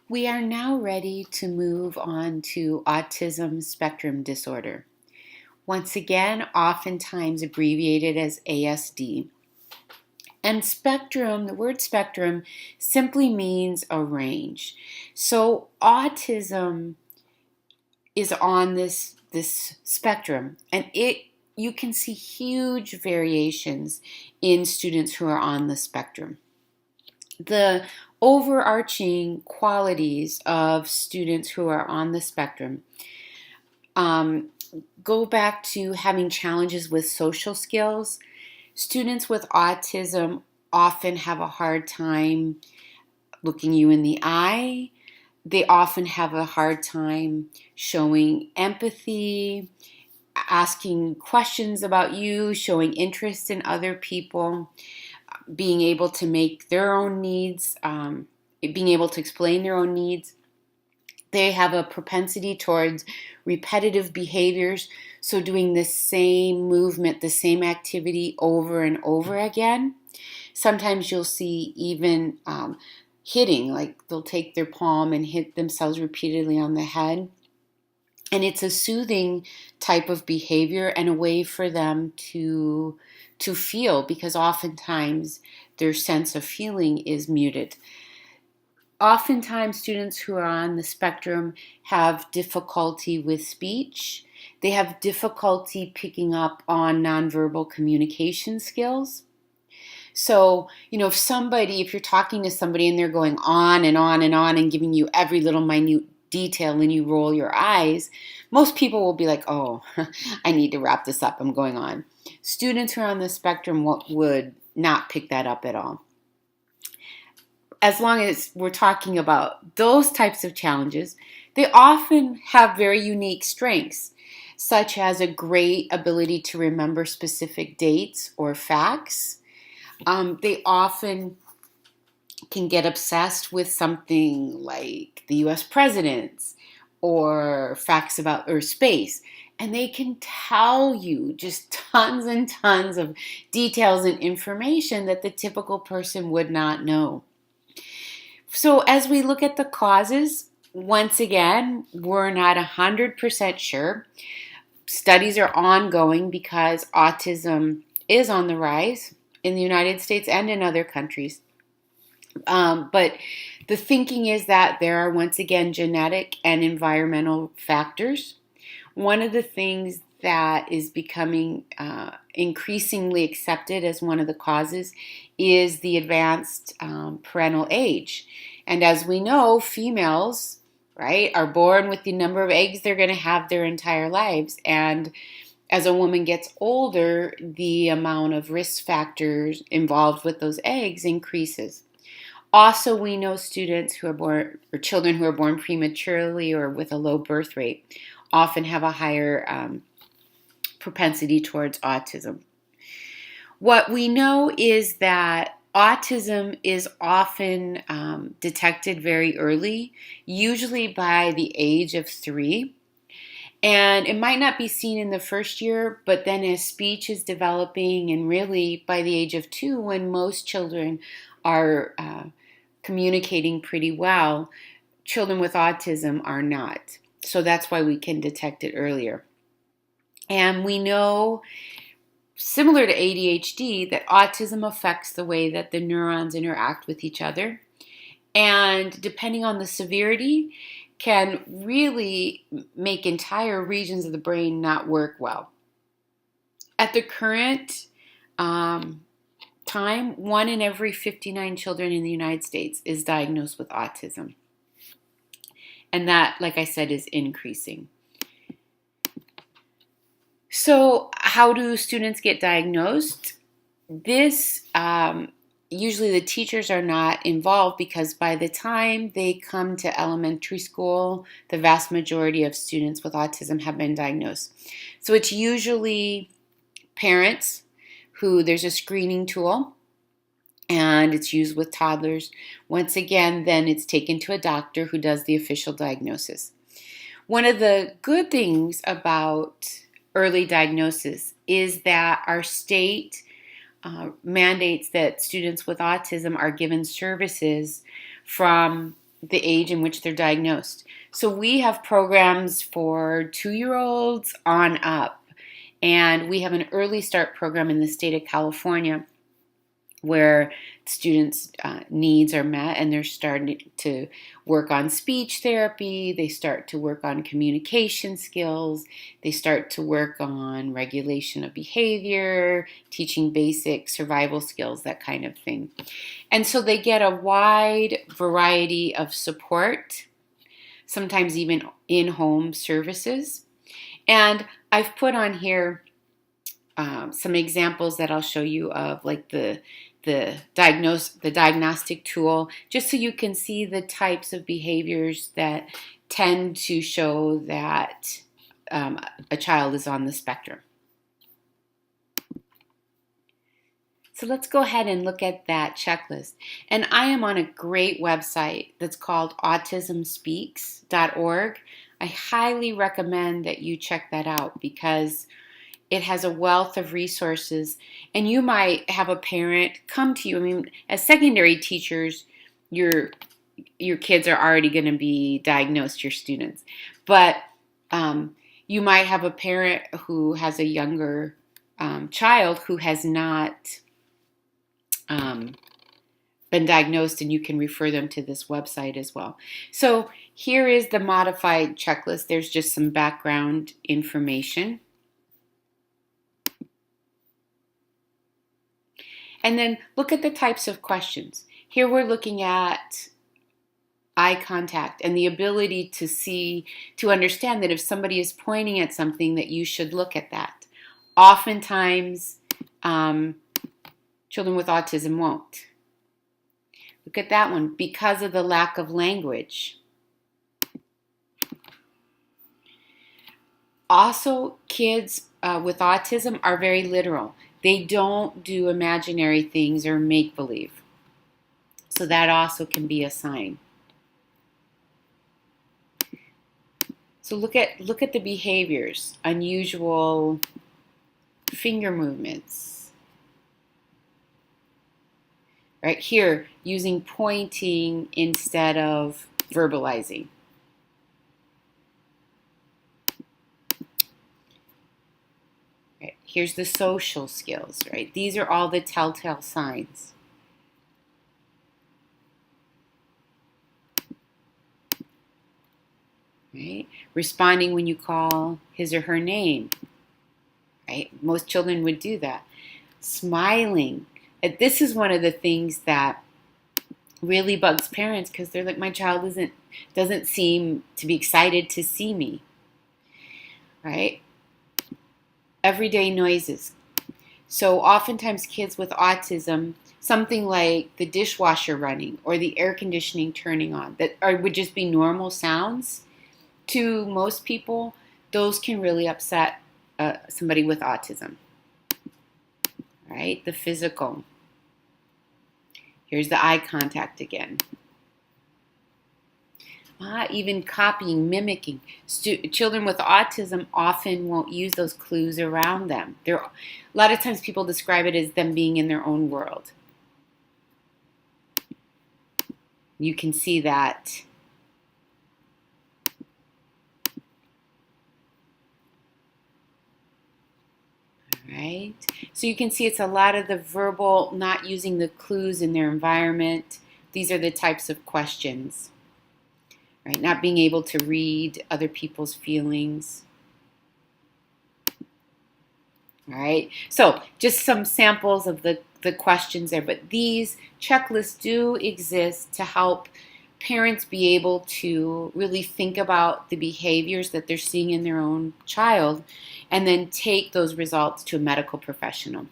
We are now ready to move on to autism spectrum disorder. Once again, oftentimes abbreviated as ASD. And spectrum, the word spectrum simply means a range. So autism is on this spectrum, and it you can see huge variations in students who are on the spectrum. The overarching qualities of students who are on the spectrum um, go back to having challenges with social skills. Students with autism often have a hard time looking you in the eye. They often have a hard time showing empathy, asking questions about you, showing interest in other people, being able to make their own needs, being able to explain their own needs. They have a propensity towards repetitive behaviors, so doing the same movement, the same activity over and over again. Sometimes you'll see even hitting, like they'll take their palm and hit themselves repeatedly on the head. And it's a soothing type of behavior and a way for them to feel, because oftentimes their sense of feeling is muted. Oftentimes, students who are on the spectrum have difficulty with speech. They have difficulty picking up on nonverbal communication skills. So, if you're talking to somebody and they're going on and on and on and giving you every little minute detail and you roll your eyes, most people will be like, oh, I need to wrap this up. I'm going on. Students who are on the spectrum would not pick that up at all. As long as we're talking about those types of challenges, they often have very unique strengths, such as a great ability to remember specific dates or facts. They often can get obsessed with something like the US presidents or facts about Earth space. And they can tell you just tons and tons of details and information that the typical person would not know. So, as we look at the causes, once again, we're not 100% sure. Studies are ongoing because autism is on the rise in the United States and in other countries. But the thinking is that there are, once again, genetic and environmental factors. One of the things that is becoming increasingly accepted as one of the causes is the advanced parental age. And as we know, females, right, are born with the number of eggs they're going to have their entire lives. And as a woman gets older, the amount of risk factors involved with those eggs increases. Also, we know students who are born, or children who are born prematurely or with a low birth rate, often have a higher propensity towards autism. What we know is that autism is often detected very early, usually by the age of 3. And it might not be seen in the first year, but then as speech is developing, and really by the age of 2, when most children are communicating pretty well, children with autism are not. So that's why we can detect it earlier. And we know, similar to ADHD, that autism affects the way that the neurons interact with each other. And depending on the severity, can really make entire regions of the brain not work well. At the current time, 1 in every 59 children in the United States is diagnosed with autism. And that, like I said, is increasing. So how do students get diagnosed? This, usually the teachers are not involved, because by the time they come to elementary school, the vast majority of students with autism have been diagnosed. So it's usually parents who, there's a screening tool, and it's used with toddlers. Once again, then it's taken to a doctor who does the official diagnosis. One of the good things about early diagnosis is that our state mandates that students with autism are given services from the age in which they're diagnosed. So we have programs for 2-year-olds on up, and we have an early start program in the state of California where students' needs are met and they're starting to work on speech therapy, they start to work on communication skills, they start to work on regulation of behavior, teaching basic survival skills, that kind of thing. And so they get a wide variety of support, sometimes even in-home services. And I've put on here some examples that I'll show you of, like the diagnostic tool, just so you can see the types of behaviors that tend to show that a child is on the spectrum. So let's go ahead and look at that checklist. And I am on a great website that's called autismspeaks.org. I highly recommend that you check that out because it has a wealth of resources, and you might have a parent come to you. I mean, as secondary teachers, your kids are already going to be diagnosed, your students. But you might have a parent who has a younger child who has not been diagnosed, and you can refer them to this website as well. So here is the modified checklist. There's just some background information. And then look at the types of questions. Here we're looking at eye contact and the ability to see, to understand that if somebody is pointing at something, that you should look at that. Oftentimes, children with autism won't. Look at that one, because of the lack of language. Also, kids with autism are very literal. They don't do imaginary things or make-believe. So that also can be a sign. So look at the behaviors, unusual finger movements. Right here, using pointing instead of verbalizing. Right, here's the social skills, right? These are all the telltale signs. Right? Responding when you call his or her name. Right? Most children would do that. Smiling. This is one of the things that really bugs parents, because they're like, my child doesn't seem to be excited to see me. Right? Everyday noises. So oftentimes kids with autism, something like the dishwasher running or the air conditioning turning on, that would just be normal sounds to most people, those can really upset somebody with autism. Right? The physical. Here's the eye contact again. Even copying, mimicking. Children with autism often won't use those clues around them. A lot of times people describe it as them being in their own world. You can see that. Right? So you can see it's a lot of the verbal, not using the clues in their environment. These are the types of questions. Right? Not being able to read other people's feelings. All right? So just some samples of the questions there. But these checklists do exist to help parents be able to really think about the behaviors that they're seeing in their own child and then take those results to a medical professional.